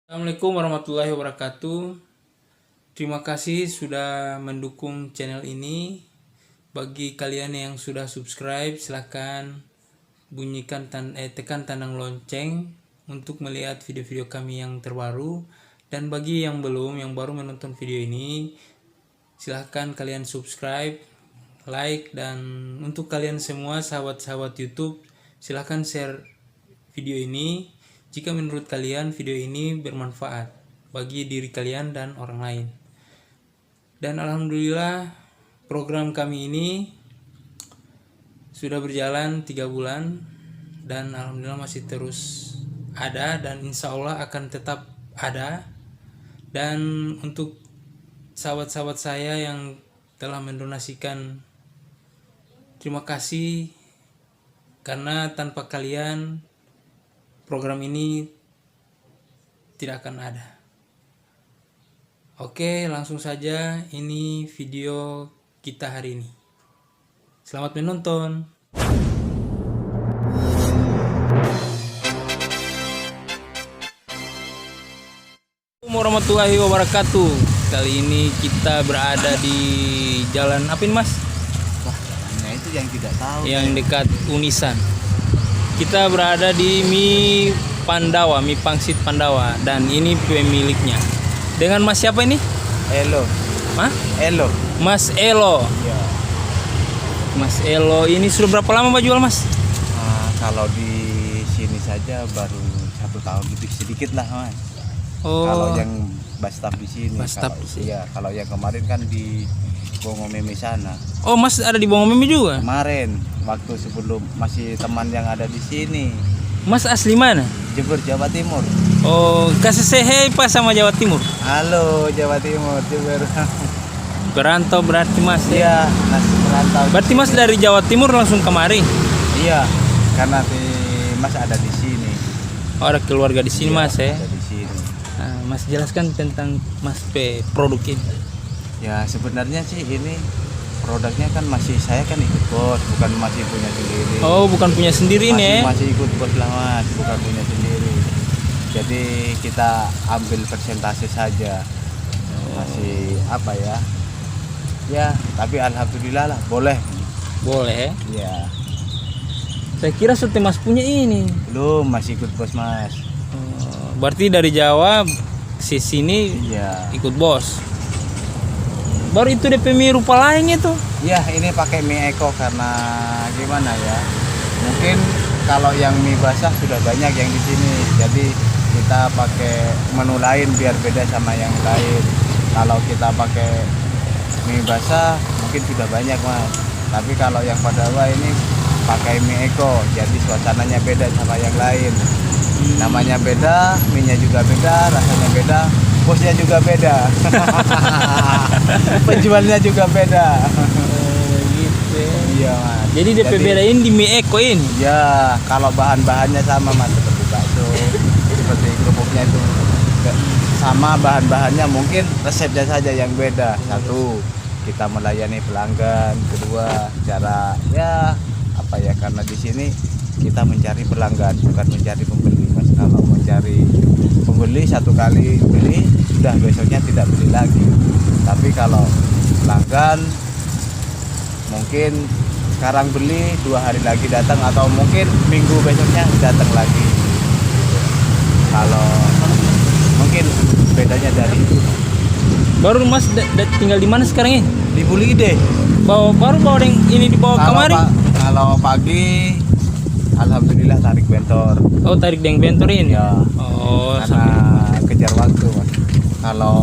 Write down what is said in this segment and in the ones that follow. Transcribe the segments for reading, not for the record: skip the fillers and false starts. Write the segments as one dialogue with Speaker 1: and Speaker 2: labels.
Speaker 1: Assalamualaikum warahmatullahi wabarakatuh. Terima kasih sudah mendukung channel ini. Bagi kalian yang sudah subscribe, silakan bunyikan tekan tandang lonceng untuk melihat video-video kami yang terbaru. Dan bagi yang belum, yang baru menonton video ini, silahkan kalian subscribe, like, dan untuk kalian semua sahabat-sahabat YouTube, silahkan share video ini jika menurut kalian video ini bermanfaat bagi diri kalian dan orang lain. Dan alhamdulillah program kami ini sudah berjalan 3 bulan dan alhamdulillah masih terus ada dan insya Allah akan tetap ada. Dan untuk sahabat-sahabat saya yang telah mendonasikan, terima kasih, karena tanpa kalian program ini tidak akan ada. Oke, langsung saja ini video kita hari ini. Selamat menonton. Assalamualaikum warahmatullahi wabarakatuh. Kali ini kita berada di jalan apa ini, Mas?
Speaker 2: Wah, jalannya itu yang tidak tahu.
Speaker 1: Yang dekat Unisan. Kita berada di mie Pandawa, mie pangsit Pandawa, dan ini pemiliknya. Dengan Mas siapa ini?
Speaker 2: Elo.
Speaker 1: Hah?
Speaker 2: Elo.
Speaker 1: Mas Elo.
Speaker 2: Ya.
Speaker 1: Mas Elo ini sudah berapa lama Pak jual, Mas?
Speaker 2: Kalau di sini saja baru 1 tahun lebih sedikit lah, Mas.
Speaker 1: Oh.
Speaker 2: Kalau yang bastap di sini.
Speaker 1: Bastap
Speaker 2: kalau,
Speaker 1: di sini.
Speaker 2: Iya, kalau yang kemarin kan di Bongomeme sana.
Speaker 1: Oh, Mas ada di Bongomeme juga?
Speaker 2: Kemarin waktu sebelum masih teman yang ada di sini.
Speaker 1: Mas asli mana?
Speaker 2: Jember, Jawa Timur.
Speaker 1: Oh, kasih sehe pas sama Jawa Timur.
Speaker 2: Halo, Jawa Timur, Jember.
Speaker 1: Berantau berarti Mas.
Speaker 2: Iya, nasi merantau.
Speaker 1: Berarti Mas dari Jawa Timur langsung kemari?
Speaker 2: Iya, karena Mas ada di sini.
Speaker 1: Oh, ada keluarga di sini,
Speaker 2: Iya,
Speaker 1: Mas ya.
Speaker 2: ada di sini.
Speaker 1: Nah, Mas jelaskan tentang Mas produk ini.
Speaker 2: Ya sebenarnya sih ini produknya kan saya kan ikut bos, bukan masih punya sendiri.
Speaker 1: Oh, bukan punya sendiri nih.
Speaker 2: Masih ikut bos lah, Mas, bukan punya sendiri. Jadi kita ambil persentase saja. Masih apa ya? Ya, tapi alhamdulillah lah, boleh.
Speaker 1: Boleh.
Speaker 2: Ya.
Speaker 1: Saya kira sudah Mas punya ini.
Speaker 2: Belum, masih ikut bos, Mas.
Speaker 1: Oh, berarti dari Jawa sini
Speaker 2: Iya.
Speaker 1: ikut bos. Baru itu DP mie rupa lain itu.
Speaker 2: Ya, ini pakai mie eko karena gimana ya? Mungkin kalau yang mie basah sudah banyak yang di sini. Jadi kita pakai menu lain biar beda sama yang lain. Kalau kita pakai mie basah mungkin sudah banyak, Mas. Tapi kalau yang Pandawa ini pakai mie eko, jadi suasananya beda sama yang lain. Namanya beda, mie-nya juga beda, rasanya beda, bosnya juga beda. Penjualnya juga beda.
Speaker 1: Gitu.
Speaker 2: Iya, Mas.
Speaker 1: Jadi DP bedain di mie eko ini.
Speaker 2: Ya, kalau bahan-bahannya sama, Mas, seperti bakso, seperti kerupuknya itu sama, bahan-bahannya mungkin resepnya saja yang beda. Satu, kita melayani pelanggan. Kedua, cara ya apa ya, karena di sini kita mencari pelanggan bukan mencari pembeli, Mas. Kalau mencari pembeli, satu kali beli sudah besoknya tidak beli lagi. Tapi kalau pelanggan mungkin sekarang beli 2 hari lagi datang, atau mungkin minggu besoknya datang lagi. Kalau mungkin bedanya dari itu.
Speaker 1: Baru Mas tinggal di mana sekarang ini?
Speaker 2: Di Bulide.
Speaker 1: Baru bawa yang ini dibawa kemari.
Speaker 2: Kalau pagi alhamdulillah tarik bentor.
Speaker 1: Oh, tarik deng bentor ini.
Speaker 2: Ya.
Speaker 1: Oh,
Speaker 2: Karena kejar waktu, Mas. Kalau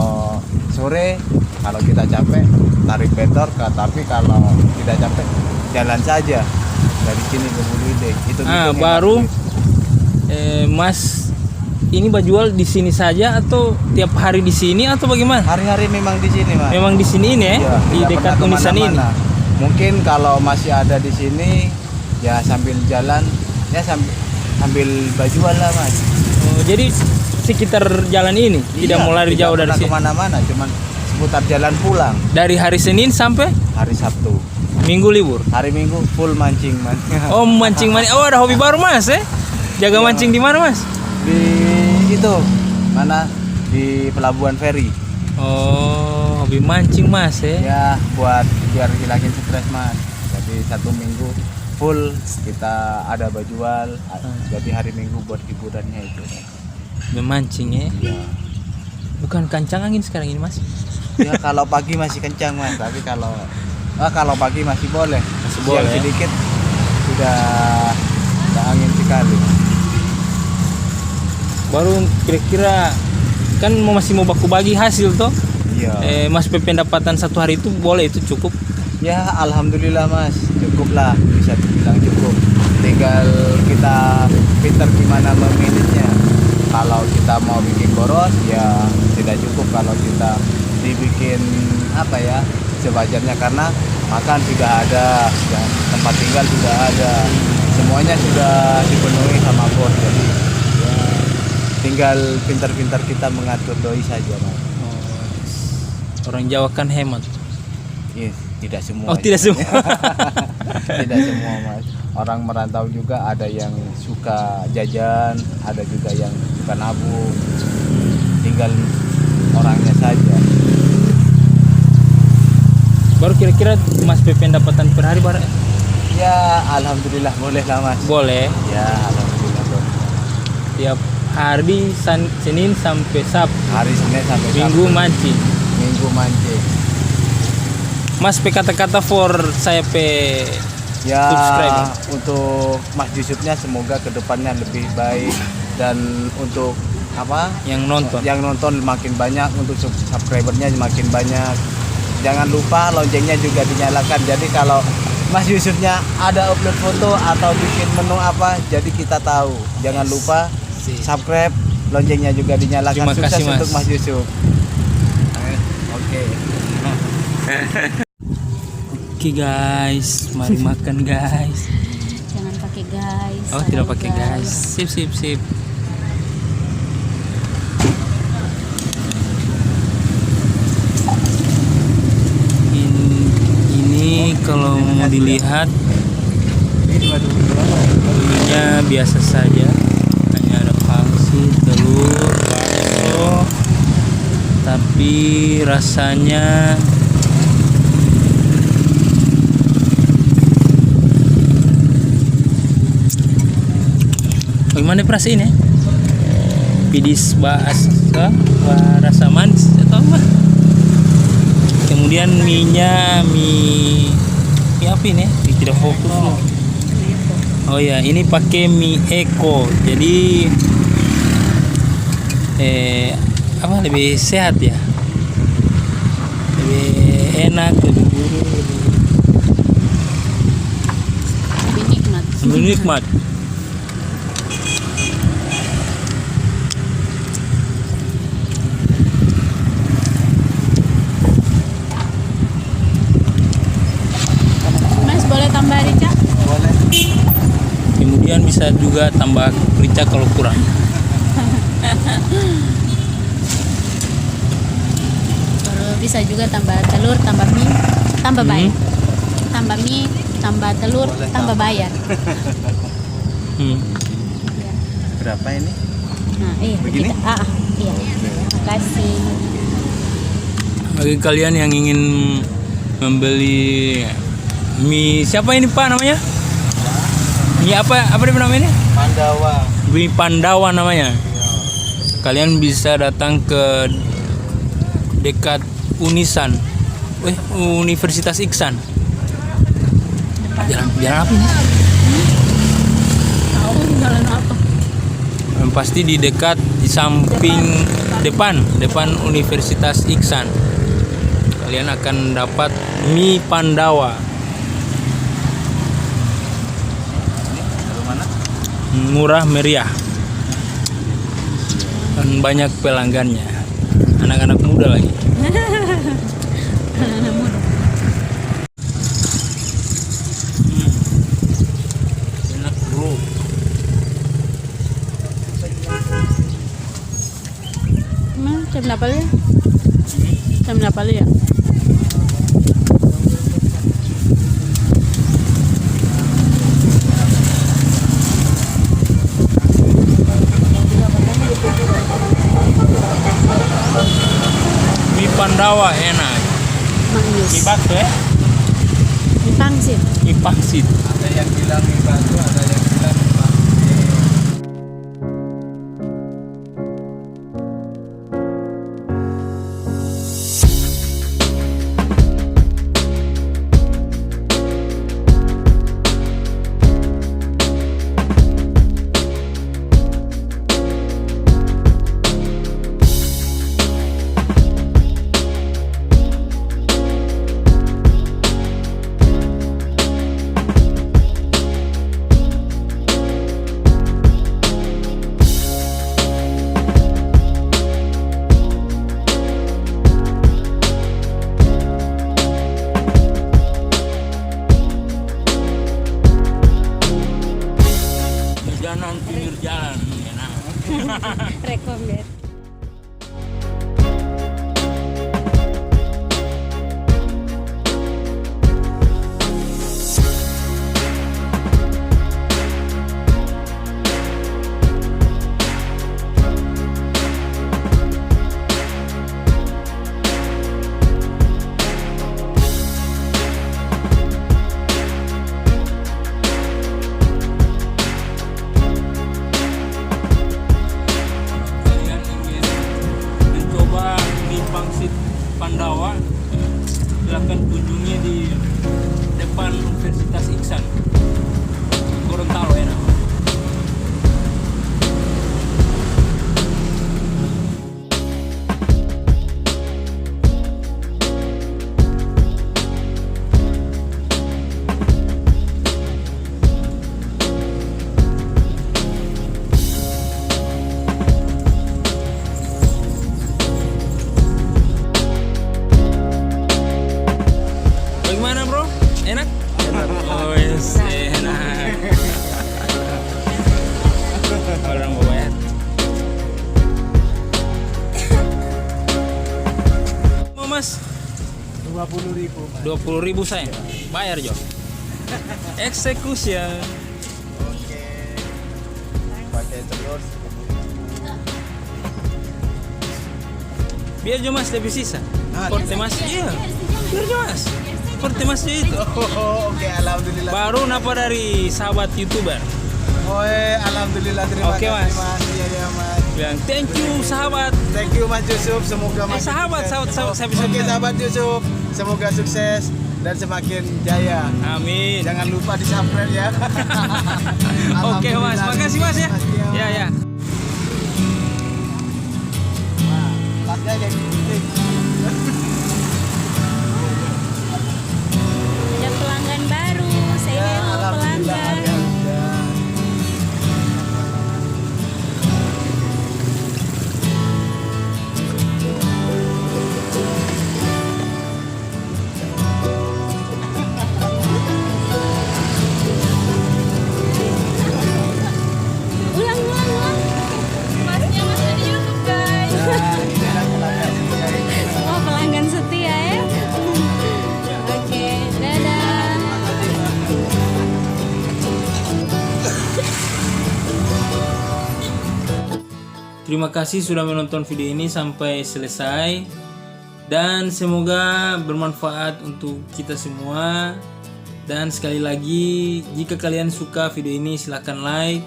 Speaker 2: sore kalau kita capek tarik bentor, tapi kalau tidak capek jalan saja dari sini ke Bulide. Itu
Speaker 1: baru Mas ini jual di sini saja atau tiap hari di sini atau bagaimana?
Speaker 2: Hari-hari memang di sini, Mas.
Speaker 1: Memang di sini ini ya,
Speaker 2: Iya,
Speaker 1: di
Speaker 2: tidak
Speaker 1: dekat
Speaker 2: pernah
Speaker 1: Unisan ini.
Speaker 2: kemana-mana. Mungkin kalau masih ada di sini ya sambil jalan, ya sambil bajuan lah, Mas.
Speaker 1: Oh, jadi sekitar jalan ini tidak mau lari jauh dari sini.
Speaker 2: Kemana-mana, cuman seputar jalan pulang.
Speaker 1: Dari hari Senin sampai
Speaker 2: Hari Sabtu,
Speaker 1: Minggu libur.
Speaker 2: hari Minggu full mancing, Mas.
Speaker 1: Oh, mancing. Oh, ada hobi baru Mas ya? Jaga
Speaker 2: Iya,
Speaker 1: mancing di mana, Mas?
Speaker 2: Di itu mana di pelabuhan feri.
Speaker 1: Oh, hobi mancing Mas ya?
Speaker 2: Ya buat biar hilangin stres Mas. Jadi 1 minggu full kita ada bajual. Jadi hari Minggu buat hiburannya itu.
Speaker 1: Memancing ya?
Speaker 2: Iya.
Speaker 1: Bukan kancang angin sekarang ini Mas?
Speaker 2: Ya kalau pagi masih kencang Mas, tapi kalau pagi masih boleh.
Speaker 1: Masih
Speaker 2: Siang
Speaker 1: boleh.
Speaker 2: sedikit sudah angin sekali.
Speaker 1: Baru kira-kira kan masih mau baku bagi hasil toh?
Speaker 2: Iya.
Speaker 1: Mas pendapatan 1 hari itu boleh, itu cukup?
Speaker 2: Ya alhamdulillah Mas, cukup lah, bisa dibilang cukup. Tinggal kita pintar gimana memanagenya. Kalau kita mau bikin boros ya tidak cukup, kalau kita dibikin apa ya sewajarnya, karena makan sudah ada, tempat tinggal sudah ada, semuanya sudah dipenuhi sama bos. Jadi ya, tinggal pintar-pintar kita mengatur doi saja Mas.
Speaker 1: Orang Jawa kan hemat.
Speaker 2: Iya, tidak semua.
Speaker 1: Oh, tidak semua.
Speaker 2: Tidak semua Mas. Orang merantau juga ada yang suka jajan, ada juga yang suka nabung. Tinggal orangnya saja.
Speaker 1: Baru kira-kira Mas pendapatan per hari barang?
Speaker 2: Ya alhamdulillah boleh lah Mas.
Speaker 1: Boleh.
Speaker 2: Ya alhamdulillah boleh.
Speaker 1: Tiap hari Senin sampai Sabtu.
Speaker 2: Hari Senin sampai
Speaker 1: Minggu
Speaker 2: Sabtu.
Speaker 1: mancing.
Speaker 2: Minggu mancing.
Speaker 1: Mas kata-kata for saya
Speaker 2: Ya
Speaker 1: subscriber.
Speaker 2: untuk Mas Yusufnya semoga kedepannya lebih baik, dan untuk apa?
Speaker 1: yang nonton
Speaker 2: makin banyak, untuk subscribernya makin banyak. Jangan lupa loncengnya juga dinyalakan. Jadi kalau Mas Yusufnya ada upload foto atau bikin menu apa, jadi kita tahu. Jangan lupa subscribe, loncengnya juga dinyalakan.
Speaker 1: Terima
Speaker 2: Sukses
Speaker 1: kasih, Mas.
Speaker 2: untuk Mas Yusuf. Oke.
Speaker 1: Oke guys, mari makan guys.
Speaker 3: Jangan pakai guys.
Speaker 1: Oh, tidak pakai guys. Sip sip sip. Ini kalau mau dilihat bumbunya biasa saja, hanya ada pangsit, telur, bakso, tapi rasanya bagaimana perasaan ya? Pedis bahasa, rasa manis atau apa? Kemudian mie-nya mie apa ini? Tidak fokus. Oh ya, ini pakai mie Eko. Jadi apa lebih sehat ya? Lebih enak, lebih gurih,
Speaker 3: Lebih nikmat.
Speaker 1: lebih nikmat.
Speaker 3: Mas boleh tambah rica?
Speaker 2: Boleh.
Speaker 1: Kemudian bisa juga tambah rica kalau kurang.
Speaker 3: Kalau bisa juga tambah telur, tambah mie, tambah bayar. Tambah mie, tambah telur,
Speaker 2: Boleh
Speaker 3: tambah bayar.
Speaker 1: Hmm.
Speaker 3: Ya.
Speaker 2: Berapa ini?
Speaker 3: Nah, iya.
Speaker 2: Begini?
Speaker 3: Iya. Terima kasih.
Speaker 1: Bagi kalian yang ingin membeli mie siapa ini Pak namanya? Mie apa dia namanya?
Speaker 2: Pandawa.
Speaker 1: Mie Pandawa namanya. Kalian bisa datang ke dekat Unisan, Universitas Iksan. Jalan apa ini?
Speaker 3: Tahu jalan apa?
Speaker 1: Yang pasti di dekat, di samping depan Universitas Iksan. Kalian akan dapat mie Pandawa. Murah meriah. Dan banyak pelanggannya. Anak-anak muda lagi.
Speaker 3: Anak muda.
Speaker 1: Enak bro.
Speaker 3: Jam berapa ya? Jam berapa ya?
Speaker 1: Pandawa enak.
Speaker 3: Magnus.
Speaker 1: Ibatu
Speaker 3: Pangsit.
Speaker 1: Ipangsit.
Speaker 2: Ada yang bilang di batu, ada yang bilang di batu.
Speaker 1: Jajanan pinggir jalan enak.
Speaker 3: Rekomend.
Speaker 1: Kalian ingin mencoba mie pangsit Pandawa, silakan kunjungi di depan Universitas Iksan, Gorontalo enak. Bagaimana bro? Enak? Oh yes, enak. Orang mau bayar. Mau mas?
Speaker 2: 20.000 Mas.
Speaker 1: 20.000 saya. Bayar Jo. Eksekusi ya.
Speaker 2: Oke. Pakai telur 10.000.
Speaker 1: Biar Jo mas lebih sisa.
Speaker 2: Ah,
Speaker 1: Porte mas. Iya. Biar Jo mas. Porte mas itu.
Speaker 2: Oh, oke, alhamdulillah.
Speaker 1: Baru napa dari sahabat YouTuber.
Speaker 2: Alhamdulillah, terima
Speaker 1: Oke,
Speaker 2: kasih
Speaker 1: Mas.
Speaker 2: Mas. Iya ya Mas.
Speaker 1: Bilang thank you sahabat.
Speaker 2: Thank you Mas Yusuf, semoga makin
Speaker 1: sahabat,
Speaker 2: sukses.
Speaker 1: sahabat, saya bisa
Speaker 2: Oke
Speaker 1: bilang.
Speaker 2: sahabat Yusuf, semoga sukses dan semakin jaya.
Speaker 1: Amin.
Speaker 2: Jangan lupa di subscribe ya.
Speaker 1: Oke mas,
Speaker 2: Alhamdulillah.
Speaker 1: makasih mas ya.
Speaker 2: Iya.
Speaker 1: Ya ya.
Speaker 2: Wah, pasnya kayak gini.
Speaker 3: Ada pelanggan baru. Saya
Speaker 2: Ya,
Speaker 3: hello
Speaker 2: alhamdulillah,
Speaker 3: pelanggan.
Speaker 2: ya.
Speaker 3: Ulang. Masnya masih di YouTube guys.
Speaker 2: Nah, ini adalah pelanggan setia ini.
Speaker 3: Oh pelanggan setia ya. Oke, dadah.
Speaker 1: Terima kasih sudah menonton video ini sampai selesai dan semoga bermanfaat untuk kita semua. Dan sekali lagi, jika kalian suka video ini silahkan like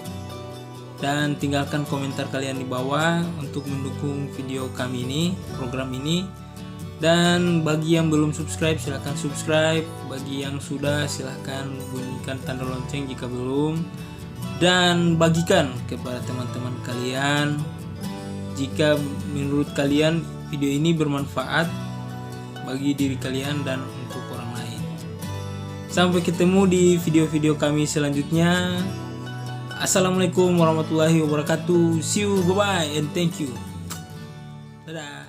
Speaker 1: dan tinggalkan komentar kalian di bawah untuk mendukung video kami ini, program ini. Dan bagi yang belum subscribe silahkan subscribe, bagi yang sudah silahkan bunyikan tanda lonceng jika belum, dan bagikan kepada teman-teman kalian jika menurut kalian video ini bermanfaat bagi diri kalian dan untuk orang lain. Sampai ketemu di video-video kami selanjutnya. Assalamualaikum warahmatullahi wabarakatuh. See you, bye bye and thank you. Dadah.